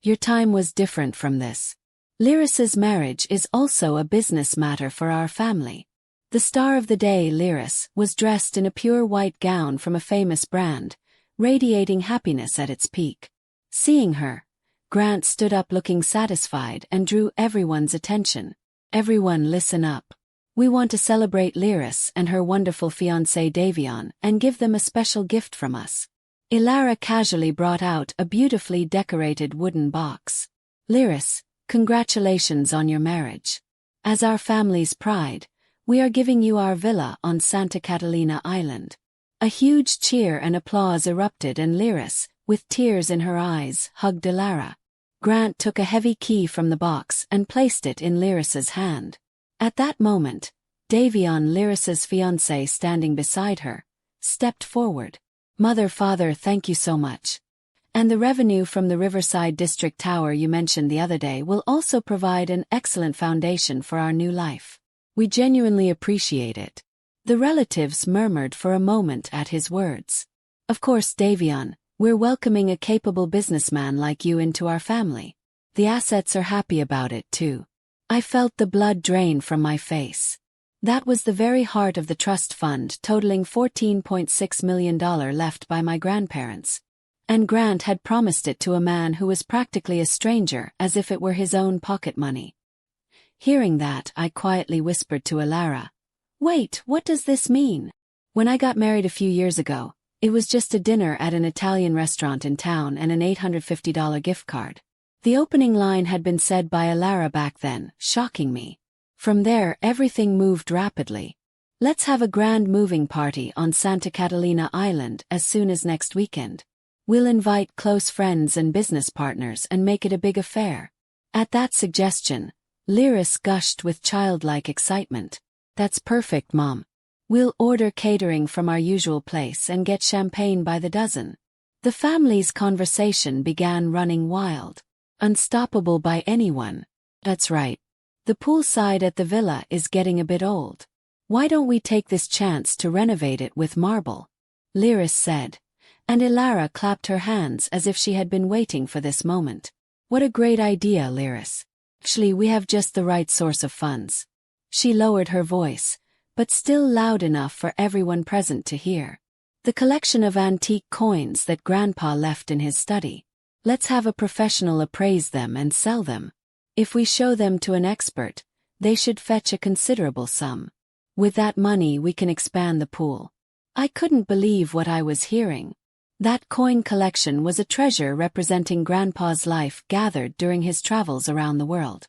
Your time was different from this. Lyris's marriage is also a business matter for our family. The star of the day, Lyris, was dressed in a pure white gown from a famous brand, radiating happiness at its peak. Seeing her, Grant stood up looking satisfied and drew everyone's attention. Everyone listen up. We want to celebrate Lyris and her wonderful fiancé Davion and give them a special gift from us. Ilara casually brought out a beautifully decorated wooden box. Lyris, congratulations on your marriage. As our family's pride, we are giving you our villa on Santa Catalina Island. A huge cheer and applause erupted and Lyris, with tears in her eyes, hugged Ilara. Grant took a heavy key from the box and placed it in Lyris's hand. At that moment, Davion, Lyris's fiancé standing beside her, stepped forward. Mother, father, thank you so much. And the revenue from the Riverside District Tower you mentioned the other day will also provide an excellent foundation for our new life. We genuinely appreciate it. The relatives murmured for a moment at his words. Of course, Davion, we're welcoming a capable businessman like you into our family. The assets are happy about it too. I felt the blood drain from my face. That was the very heart of the trust fund totaling $14.6 million left by my grandparents. And Grant had promised it to a man who was practically a stranger as if it were his own pocket money. Hearing that, I quietly whispered to Ilara, "Wait, what does this mean? When I got married a few years ago, it was just a dinner at an Italian restaurant in town and an $850 gift card." The opening line had been said by Ilara back then, shocking me. From there, everything moved rapidly. Let's have a grand moving party on Santa Catalina Island as soon as next weekend. We'll invite close friends and business partners and make it a big affair. At that suggestion, Lyris gushed with childlike excitement. That's perfect, Mom. We'll order catering from our usual place and get champagne by the dozen. The family's conversation began running wild. Unstoppable by anyone. That's right. The poolside at the villa is getting a bit old. Why don't we take this chance to renovate it with marble? Lyris said. And Ilara clapped her hands as if she had been waiting for this moment. What a great idea, Lyris. Actually, we have just the right source of funds. She lowered her voice, but still loud enough for everyone present to hear. The collection of antique coins that Grandpa left in his study. Let's have a professional appraise them and sell them. If we show them to an expert, they should fetch a considerable sum. With that money we can expand the pool. I couldn't believe what I was hearing. That coin collection was a treasure representing Grandpa's life gathered during his travels around the world.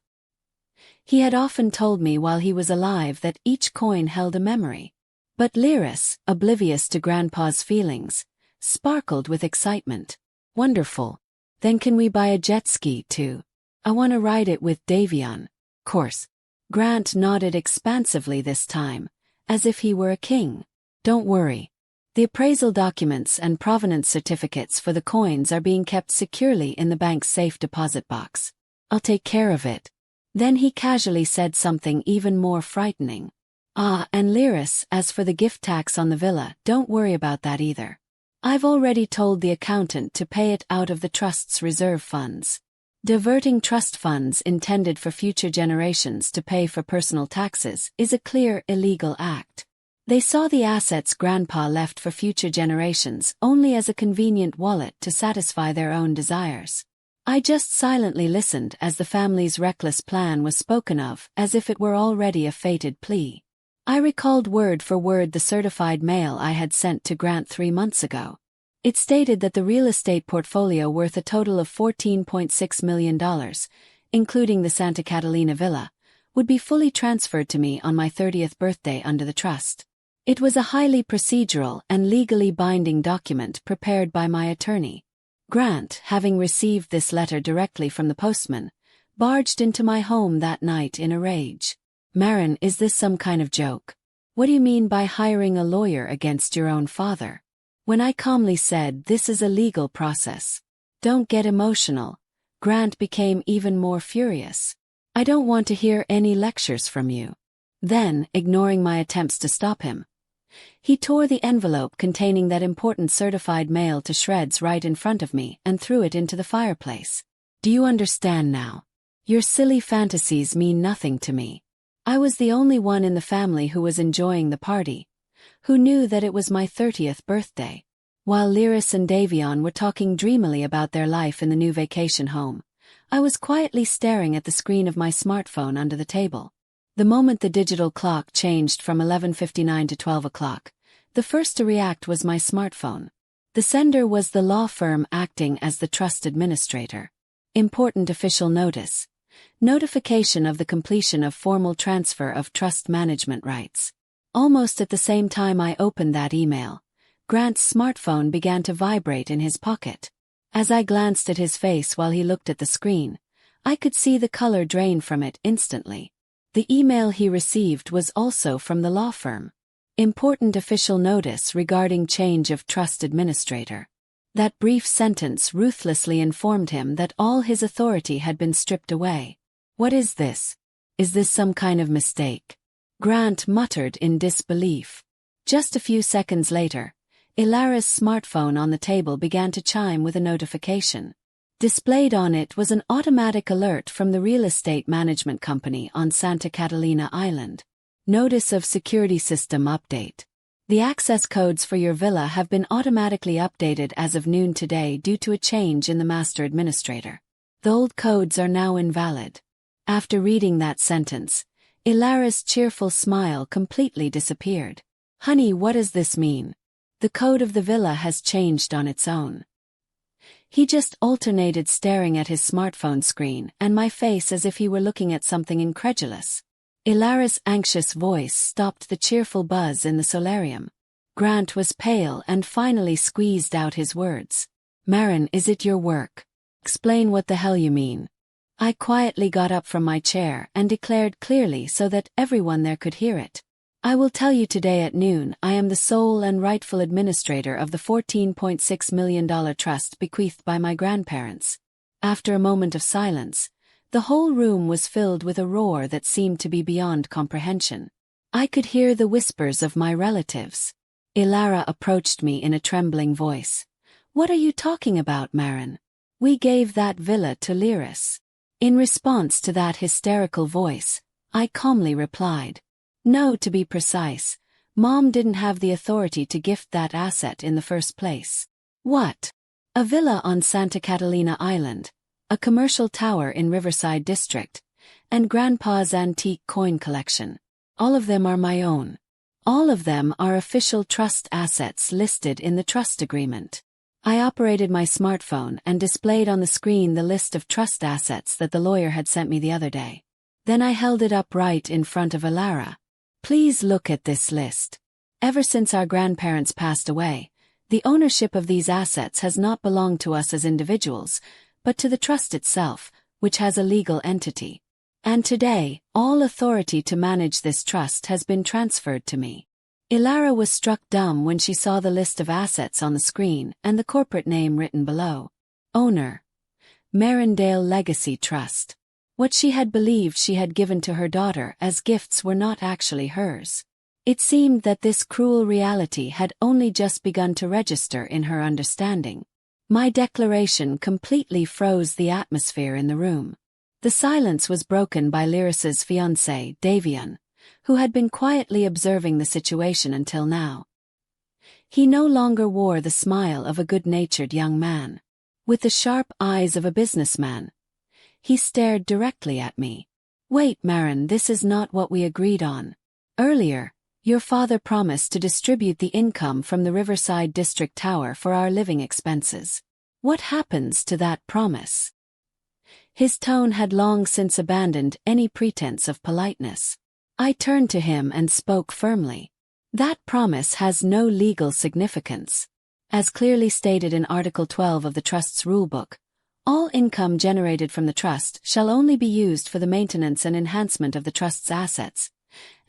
He had often told me while he was alive that each coin held a memory. But Lyris, oblivious to Grandpa's feelings, sparkled with excitement. Wonderful. Then can we buy a jet ski too? I want to ride it with Davion. Course. Grant nodded expansively this time, as if he were a king. Don't worry. The appraisal documents and provenance certificates for the coins are being kept securely in the bank's safe deposit box. I'll take care of it. Then he casually said something even more frightening. And Lyris, as for the gift tax on the villa, don't worry about that either. I've already told the accountant to pay it out of the trust's reserve funds. Diverting trust funds intended for future generations to pay for personal taxes is a clear illegal act. They saw the assets Grandpa left for future generations only as a convenient wallet to satisfy their own desires. I just silently listened as the family's reckless plan was spoken of as if it were already a fated plea. I recalled word for word the certified mail I had sent to Grant 3 months ago. It stated that the real estate portfolio worth a total of $14.6 million, including the Santa Catalina villa, would be fully transferred to me on my 30th birthday under the trust. It was a highly procedural and legally binding document prepared by my attorney. Grant, having received this letter directly from the postman, barged into my home that night in a rage. Marin, is this some kind of joke? What do you mean by hiring a lawyer against your own father? When I calmly said this is a legal process. Don't get emotional, Grant became even more furious. I don't want to hear any lectures from you. Then, ignoring my attempts to stop him, he tore the envelope containing that important certified mail to shreds right in front of me and threw it into the fireplace. Do you understand now? Your silly fantasies mean nothing to me. I was the only one in the family who was enjoying the party, who knew that it was my 30th birthday. While Lyris and Davion were talking dreamily about their life in the new vacation home, I was quietly staring at the screen of my smartphone under the table. The moment the digital clock changed from 11:59 to 12 o'clock, the first to react was my smartphone. The sender was the law firm acting as the trust administrator. Important official notice. Notification of the completion of formal transfer of trust management rights. Almost at the same time I opened that email, Grant's smartphone began to vibrate in his pocket. As I glanced at his face while he looked at the screen, I could see the color drain from it instantly. The email he received was also from the law firm. Important official notice regarding change of trust administrator. That brief sentence ruthlessly informed him that all his authority had been stripped away. What is this? Is this some kind of mistake? Grant muttered in disbelief. Just a few seconds later, Ilara's smartphone on the table began to chime with a notification. Displayed on it was an automatic alert from the real estate management company on Santa Catalina Island. Notice of security system update. The access codes for your villa have been automatically updated as of noon today due to a change in the master administrator. The old codes are now invalid. After reading that sentence, Ilara's cheerful smile completely disappeared. Honey, what does this mean? The code of the villa has changed on its own. He just alternated staring at his smartphone screen and my face as if he were looking at something incredulous. Ilara's anxious voice stopped the cheerful buzz in the solarium. Grant was pale and finally squeezed out his words. Marin, is it your work? Explain what the hell you mean. I quietly got up from my chair and declared clearly so that everyone there could hear it. I will tell you today at noon I am the sole and rightful administrator of the $14.6 million trust bequeathed by my grandparents. After a moment of silence, the whole room was filled with a roar that seemed to be beyond comprehension. I could hear the whispers of my relatives. Ilara approached me in a trembling voice. What are you talking about, Marin? We gave that villa to Lyris. In response to that hysterical voice, I calmly replied. No, to be precise, Mom didn't have the authority to gift that asset in the first place. What? A villa on Santa Catalina Island, a commercial tower in Riverside District, and Grandpa's antique coin collection. All of them are my own. All of them are official trust assets listed in the trust agreement. I operated my smartphone and displayed on the screen the list of trust assets that the lawyer had sent me the other day. Then I held it up right in front of Ilara. Please look at this list. Ever since our grandparents passed away, the ownership of these assets has not belonged to us as individuals, but to the trust itself, which has a legal entity. And today, all authority to manage this trust has been transferred to me. Ilara was struck dumb when she saw the list of assets on the screen and the corporate name written below. Owner. Marindale Legacy Trust. What she had believed she had given to her daughter as gifts were not actually hers. It seemed that this cruel reality had only just begun to register in her understanding. My declaration completely froze the atmosphere in the room. The silence was broken by Lyris's fiancé, Davion, who had been quietly observing the situation until now. He no longer wore the smile of a good-natured young man. With the sharp eyes of a businessman, he stared directly at me. Wait, Marin, this is not what we agreed on. Earlier, your father promised to distribute the income from the Riverside District Tower for our living expenses. What happens to that promise? His tone had long since abandoned any pretense of politeness. I turned to him and spoke firmly. That promise has no legal significance. As clearly stated in Article 12 of the Trust's rulebook, all income generated from the Trust shall only be used for the maintenance and enhancement of the Trust's assets,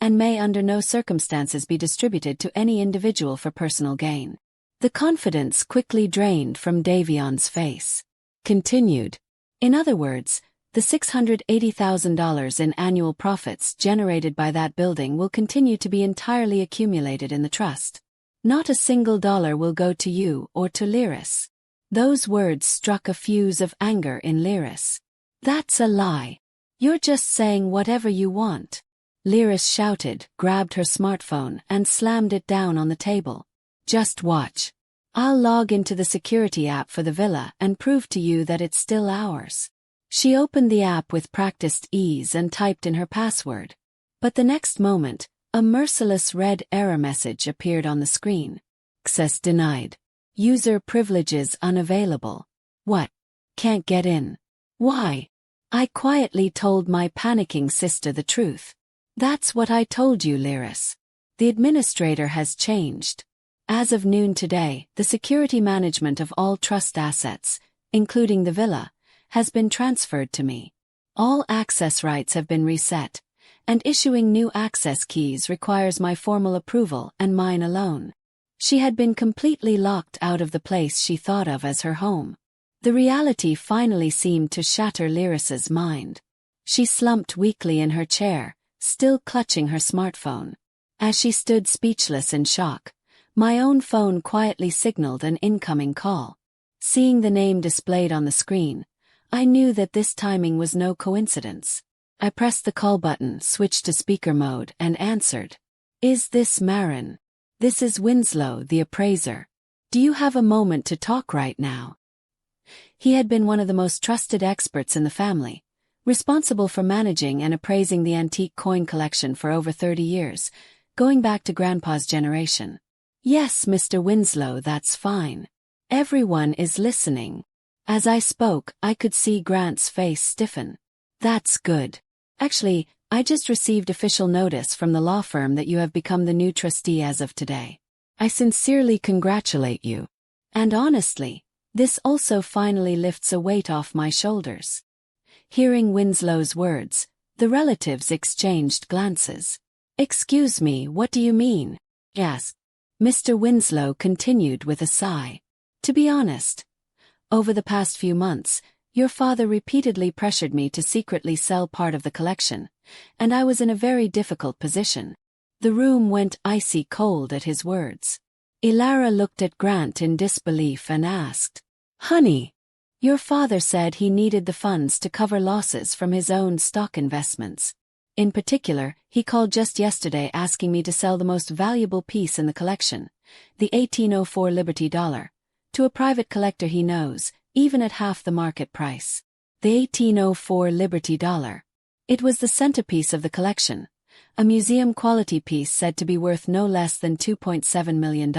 and may under no circumstances be distributed to any individual for personal gain. The confidence quickly drained from Davion's face. Continued. In other words, the $680,000 in annual profits generated by that building will continue to be entirely accumulated in the Trust. Not a single dollar will go to you or to Lyris. Those words struck a fuse of anger in Lyris. That's a lie. You're just saying whatever you want. Lyris shouted, grabbed her smartphone, and slammed it down on the table. Just watch. I'll log into the security app for the villa and prove to you that it's still ours. She opened the app with practiced ease and typed in her password. But the next moment, a merciless red error message appeared on the screen. Access denied. User privileges unavailable. What? Can't get in. Why? I quietly told my panicking sister the truth. That's what I told you, Lyris. The administrator has changed. As of noon today, the security management of all trust assets, including the villa, has been transferred to me. All access rights have been reset, and issuing new access keys requires my formal approval and mine alone. She had been completely locked out of the place she thought of as her home. The reality finally seemed to shatter Lyris's mind. She slumped weakly in her chair, still clutching her smartphone. As she stood speechless in shock, my own phone quietly signaled an incoming call. Seeing the name displayed on the screen, I knew that this timing was no coincidence. I pressed the call button, switched to speaker mode, and answered. Is this Marin? This is Winslow, the appraiser. Do you have a moment to talk right now? He had been one of the most trusted experts in the family, responsible for managing and appraising the antique coin collection for over 30 years, going back to Grandpa's generation. Yes, Mr. Winslow, that's fine. Everyone is listening. As I spoke, I could see Grant's face stiffen. That's good. Actually, I just received official notice from the law firm that you have become the new trustee as of today. I sincerely congratulate you. And honestly, this also finally lifts a weight off my shoulders. Hearing Winslow's words, the relatives exchanged glances. Excuse me, what do you mean? Asked. Mr. Winslow continued with a sigh. To be honest, over the past few months, your father repeatedly pressured me to secretly sell part of the collection, and I was in a very difficult position. The room went icy cold at his words. Ilara looked at Grant in disbelief and asked, Honey, your father said he needed the funds to cover losses from his own stock investments. In particular, he called just yesterday asking me to sell the most valuable piece in the collection, the 1804 Liberty Dollar, to a private collector he knows, even at half the market price. The 1804 Liberty Dollar. It was the centerpiece of the collection, a museum-quality piece said to be worth no less than $2.7 million.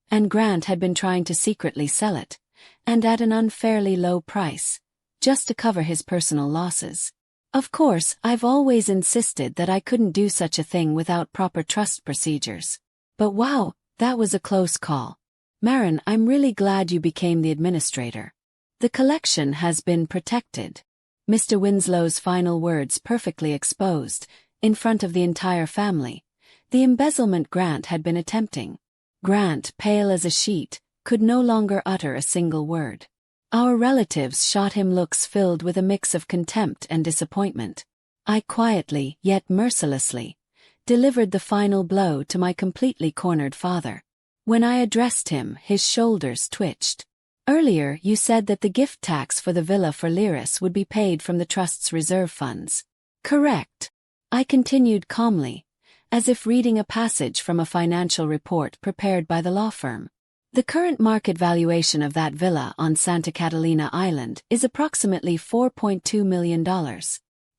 And Grant had been trying to secretly sell it, and at an unfairly low price, just to cover his personal losses. Of course, I've always insisted that I couldn't do such a thing without proper trust procedures. But wow, that was a close call. Marin, I'm really glad you became the administrator. The collection has been protected. Mr. Winslow's final words perfectly exposed, in front of the entire family, the embezzlement Grant had been attempting. Grant, pale as a sheet, could no longer utter a single word. Our relatives shot him looks filled with a mix of contempt and disappointment. I quietly, yet mercilessly, delivered the final blow to my completely cornered father. When I addressed him, his shoulders twitched. Earlier, you said that the gift tax for the villa for Lyris would be paid from the trust's reserve funds. Correct. I continued calmly, as if reading a passage from a financial report prepared by the law firm. The current market valuation of that villa on Santa Catalina Island is approximately $4.2 million.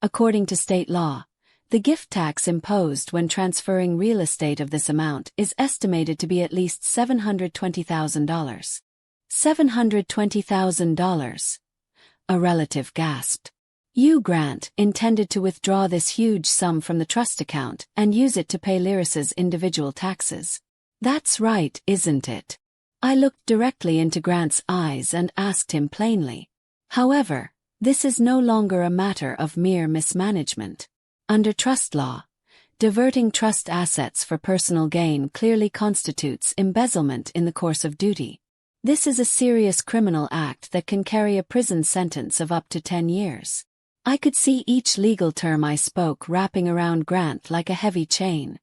According to state law, the gift tax imposed when transferring real estate of this amount is estimated to be at least $720,000. $720,000. A relative gasped. You, Grant, intended to withdraw this huge sum from the trust account and use it to pay Lyris's individual taxes. That's right, isn't it? I looked directly into Grant's eyes and asked him plainly. However, this is no longer a matter of mere mismanagement. Under trust law, diverting trust assets for personal gain clearly constitutes embezzlement in the course of duty. This is a serious criminal act that can carry a prison sentence of up to 10 years. I could see each legal term I spoke wrapping around Grant like a heavy chain.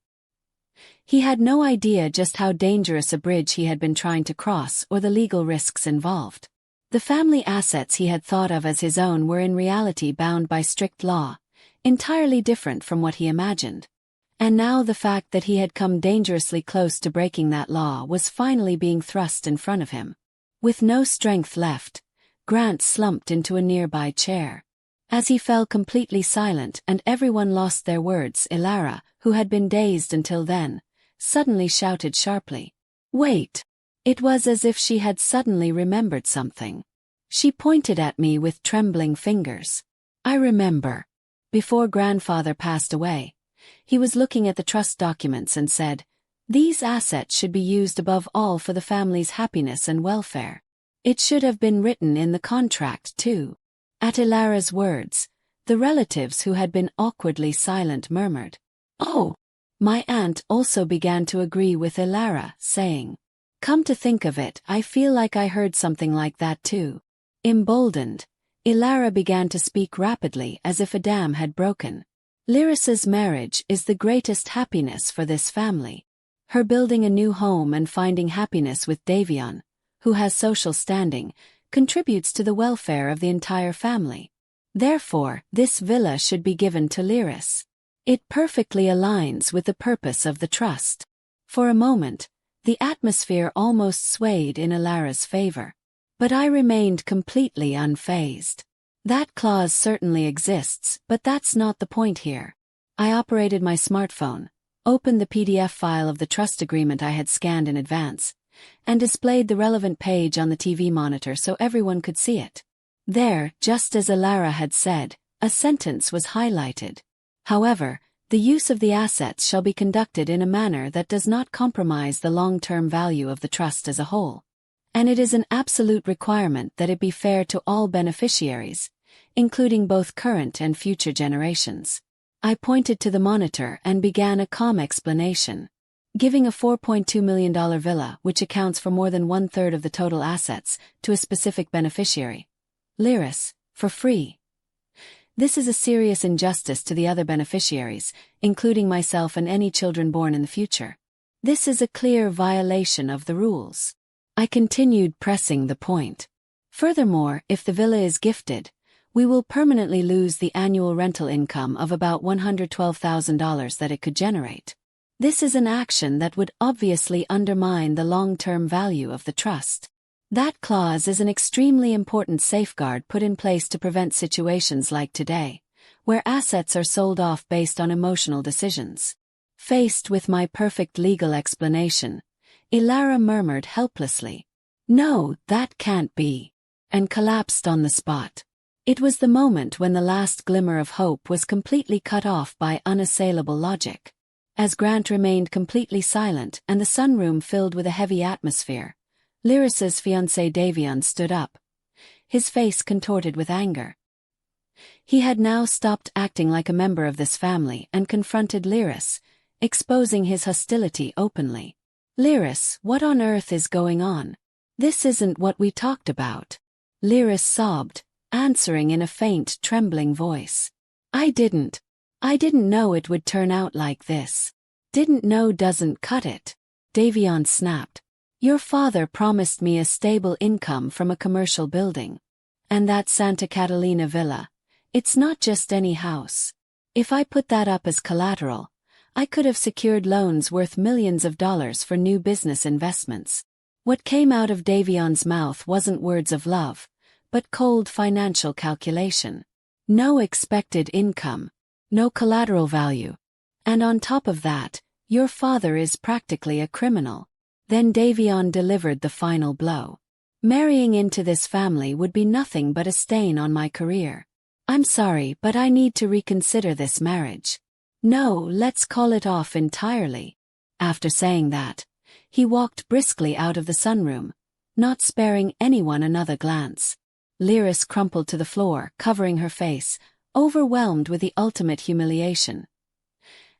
He had no idea just how dangerous a bridge he had been trying to cross or the legal risks involved. The family assets he had thought of as his own were in reality bound by strict law, entirely different from what he imagined. And now the fact that he had come dangerously close to breaking that law was finally being thrust in front of him. With no strength left, Grant slumped into a nearby chair. As he fell completely silent and everyone lost their words, Ilara, who had been dazed until then, suddenly shouted sharply, "Wait!" It was as if she had suddenly remembered something. She pointed at me with trembling fingers. "I remember. Before grandfather passed away, he was looking at the trust documents and said, 'These assets should be used above all for the family's happiness and welfare.' It should have been written in the contract, too." At Ilara's words, the relatives who had been awkwardly silent murmured, "Oh!" My aunt also began to agree with Ilara, saying, "Come to think of it, I feel like I heard something like that too." Emboldened, Ilara began to speak rapidly as if a dam had broken. "Lyris's marriage is the greatest happiness for this family. Her building a new home and finding happiness with Davion, who has social standing, contributes to the welfare of the entire family. Therefore, this villa should be given to Lyris. It perfectly aligns with the purpose of the trust." For a moment, the atmosphere almost swayed in Ilara's favor. But I remained completely unfazed. That clause certainly exists, but that's not the point here. I operated my smartphone, opened the PDF file of the trust agreement I had scanned in advance, and displayed the relevant page on the TV monitor so everyone could see it. There, just as Ilara had said, a sentence was highlighted. "However, the use of the assets shall be conducted in a manner that does not compromise the long-term value of the trust as a whole. And it is an absolute requirement that it be fair to all beneficiaries, including both current and future generations." I pointed to the monitor and began a calm explanation. Giving a $4.2 million villa, which accounts for more than one-third of the total assets, to a specific beneficiary, Lyris, for free. This is a serious injustice to the other beneficiaries, including myself and any children born in the future. This is a clear violation of the rules. I continued pressing the point. Furthermore, if the villa is gifted, we will permanently lose the annual rental income of about $112,000 that it could generate. This is an action that would obviously undermine the long-term value of the trust. That clause is an extremely important safeguard put in place to prevent situations like today, where assets are sold off based on emotional decisions. Faced with my perfect legal explanation, Ilara murmured helplessly, "No, that can't be," and collapsed on the spot. It was the moment when the last glimmer of hope was completely cut off by unassailable logic. As Grant remained completely silent and the sunroom filled with a heavy atmosphere, Lyris's fiancé Davion stood up, his face contorted with anger. He had now stopped acting like a member of this family and confronted Lyris, exposing his hostility openly. "Lyris, what on earth is going on? This isn't what we talked about." Lyris sobbed, answering in a faint, trembling voice. I didn't know it would turn out like this." "Didn't know doesn't cut it," Davion snapped. "Your father promised me a stable income from a commercial building. And that Santa Catalina villa, it's not just any house. If I put that up as collateral, I could have secured loans worth millions of dollars for new business investments." What came out of Davion's mouth wasn't words of love, but cold financial calculation. No expected income, no collateral value. And on top of that, your father is practically a criminal. Then Davion delivered the final blow. "Marrying into this family would be nothing but a stain on my career. I'm sorry, but I need to reconsider this marriage. No, let's call it off entirely." After saying that, he walked briskly out of the sunroom, not sparing anyone another glance. Lyris crumpled to the floor, covering her face, overwhelmed with the ultimate humiliation.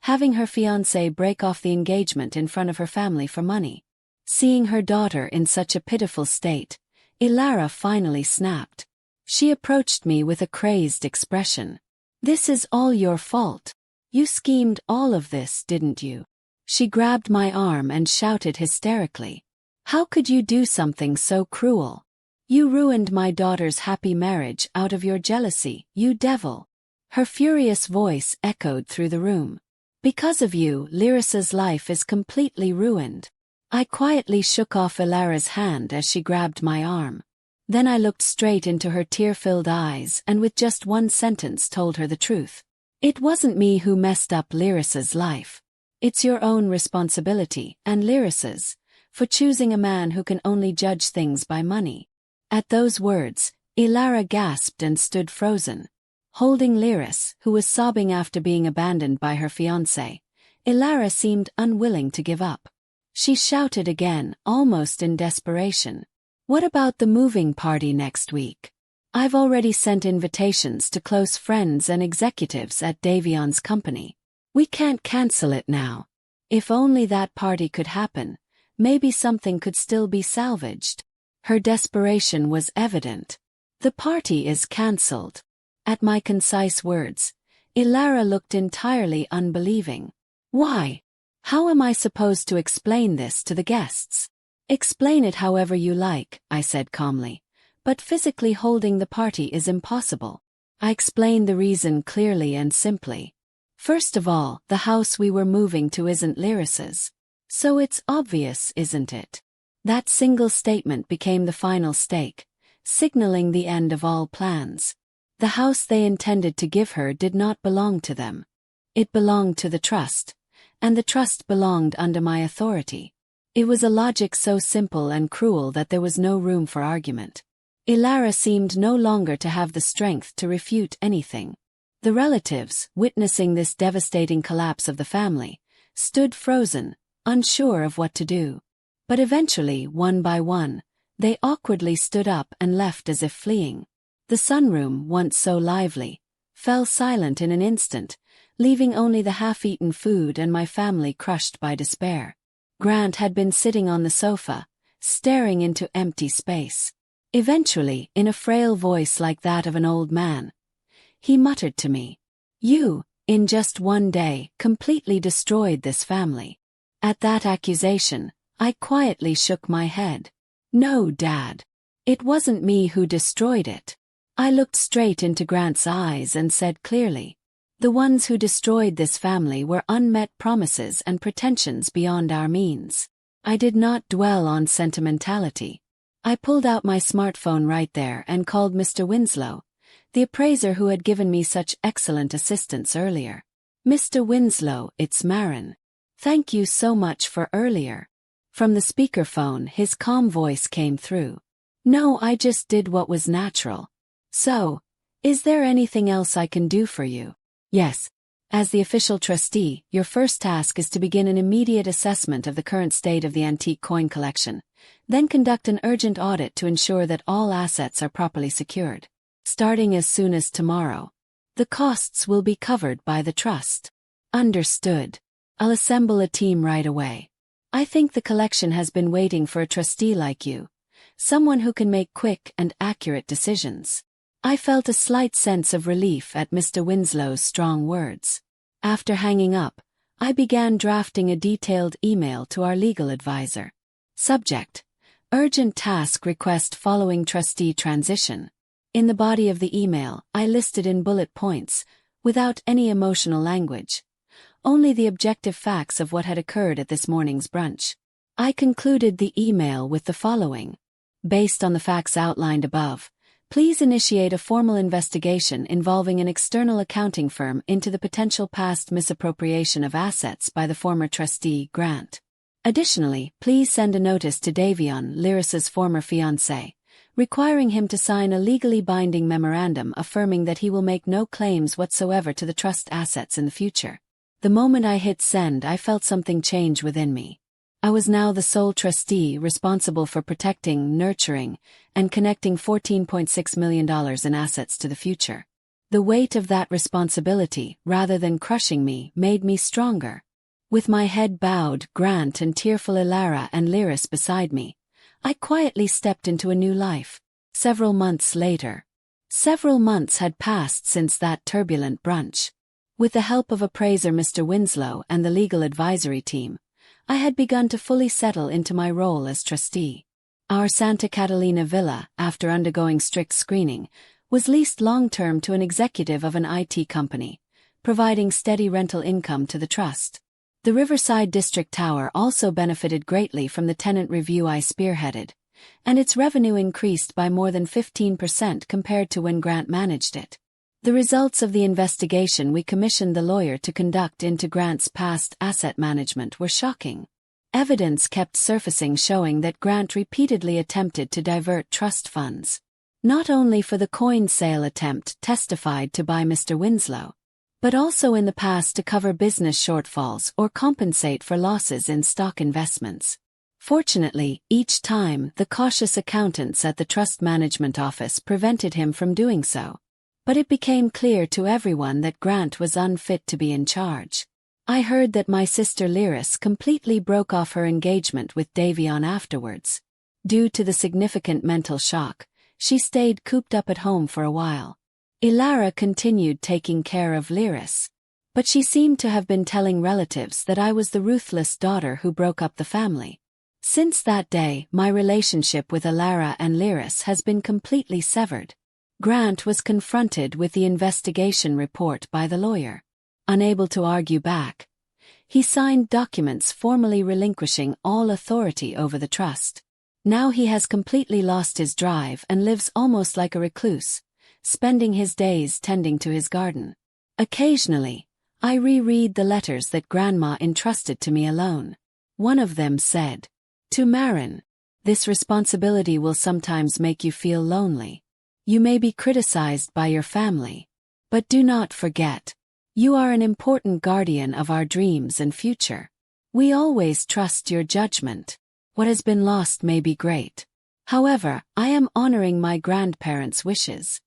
Having her fiancé break off the engagement in front of her family for money. Seeing her daughter in such a pitiful state, Ilara finally snapped. She approached me with a crazed expression. "This is all your fault. You schemed all of this, didn't you? She grabbed my arm and shouted hysterically. "How could you do something so cruel? You ruined my daughter's happy marriage out of your jealousy, you devil." Her furious voice echoed through the room. "Because of you, Lyrissa's life is completely ruined." I quietly shook off Ilara's hand as she grabbed my arm. Then I looked straight into her tear-filled eyes and with just one sentence told her the truth. "It wasn't me who messed up Lyrissa's life. It's your own responsibility, and Lyrissa's, for choosing a man who can only judge things by money." At those words, Ilara gasped and stood frozen. Holding Lyris, who was sobbing after being abandoned by her fiancé, Ilara seemed unwilling to give up. She shouted again, almost in desperation. "What about the moving party next week? I've already sent invitations to close friends and executives at Davion's company. We can't cancel it now. If only that party could happen, maybe something could still be salvaged." Her desperation was evident. "The party is cancelled." At my concise words, Ilara looked entirely unbelieving. "Why? How am I supposed to explain this to the guests?" "Explain it however you like," I said calmly, "but physically holding the party is impossible." I explained the reason clearly and simply. "First of all, the house we were moving to isn't Lyrissa's. So it's obvious, isn't it?" That single statement became the final stake, signaling the end of all plans. The house they intended to give her did not belong to them. It belonged to the trust, and the trust belonged under my authority. It was a logic so simple and cruel that there was no room for argument. Ilara seemed no longer to have the strength to refute anything. The relatives, witnessing this devastating collapse of the family, stood frozen, unsure of what to do. But eventually, one by one, they awkwardly stood up and left as if fleeing. The sunroom, once so lively, fell silent in an instant, leaving only the half-eaten food and my family crushed by despair. Grant had been sitting on the sofa, staring into empty space. Eventually, in a frail voice like that of an old man, he muttered to me, "You, in just one day, completely destroyed this family." At that accusation, I quietly shook my head. "No, Dad. It wasn't me who destroyed it." I looked straight into Grant's eyes and said clearly, "The ones who destroyed this family were unmet promises and pretensions beyond our means." I did not dwell on sentimentality. I pulled out my smartphone right there and called Mr. Winslow, the appraiser who had given me such excellent assistance earlier. "Mr. Winslow, it's Marin. Thank you so much for earlier." From the speakerphone, his calm voice came through. "No, I just did what was natural. So, is there anything else I can do for you?" "Yes. As the official trustee, your first task is to begin an immediate assessment of the current state of the antique coin collection, then conduct an urgent audit to ensure that all assets are properly secured. Starting as soon as tomorrow. The costs will be covered by the trust." "Understood. I'll assemble a team right away. I think the collection has been waiting for a trustee like you, someone who can make quick and accurate decisions." I felt a slight sense of relief at Mr. Winslow's strong words. After hanging up, I began drafting a detailed email to our legal advisor. Subject: Urgent task request following trustee transition. In the body of the email, I listed in bullet points, without any emotional language, only the objective facts of what had occurred at this morning's brunch. I concluded the email with the following. Based on the facts outlined above, please initiate a formal investigation involving an external accounting firm into the potential past misappropriation of assets by the former trustee, Grant. Additionally, please send a notice to Davion, Lyrissa's former fiancé, requiring him to sign a legally binding memorandum affirming that he will make no claims whatsoever to the trust assets in the future. The moment I hit send, I felt something change within me. I was now the sole trustee responsible for protecting, nurturing, and connecting $14.6 million in assets to the future. The weight of that responsibility, rather than crushing me, made me stronger. With my head bowed, Grant and tearful Ilara and Lyris beside me, I quietly stepped into a new life. Several months later. Several months had passed since that turbulent brunch. With the help of appraiser Mr. Winslow and the legal advisory team, I had begun to fully settle into my role as trustee. Our Santa Catalina villa, after undergoing strict screening, was leased long-term to an executive of an IT company, providing steady rental income to the trust. The Riverside District Tower also benefited greatly from the tenant review I spearheaded, and its revenue increased by more than 15% compared to when Grant managed it. The results of the investigation we commissioned the lawyer to conduct into Grant's past asset management were shocking. Evidence kept surfacing showing that Grant repeatedly attempted to divert trust funds, not only for the coin sale attempt testified to by Mr. Winslow, but also in the past to cover business shortfalls or compensate for losses in stock investments. Fortunately, each time the cautious accountants at the trust management office prevented him from doing so. But it became clear to everyone that Grant was unfit to be in charge. I heard that my sister Lyris completely broke off her engagement with Davion afterwards. Due to the significant mental shock, she stayed cooped up at home for a while. Ilara continued taking care of Lyris, but she seemed to have been telling relatives that I was the ruthless daughter who broke up the family. Since that day, my relationship with Ilara and Lyris has been completely severed. Grant was confronted with the investigation report by the lawyer. Unable to argue back, he signed documents formally relinquishing all authority over the trust. Now he has completely lost his drive and lives almost like a recluse, spending his days tending to his garden. Occasionally, I reread the letters that Grandma entrusted to me alone. One of them said, "To Marin, this responsibility will sometimes make you feel lonely. You may be criticized by your family, but do not forget, you are an important guardian of our dreams and future. We always trust your judgment. What has been lost may be great. However, I am honoring my grandparents' wishes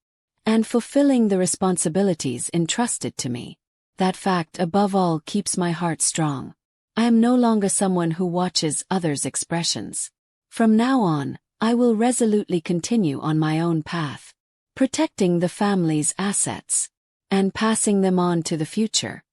and fulfilling the responsibilities entrusted to me. That fact above all keeps my heart strong. I am no longer someone who watches others' expressions. From now on, I will resolutely continue on my own path, protecting the family's assets and passing them on to the future."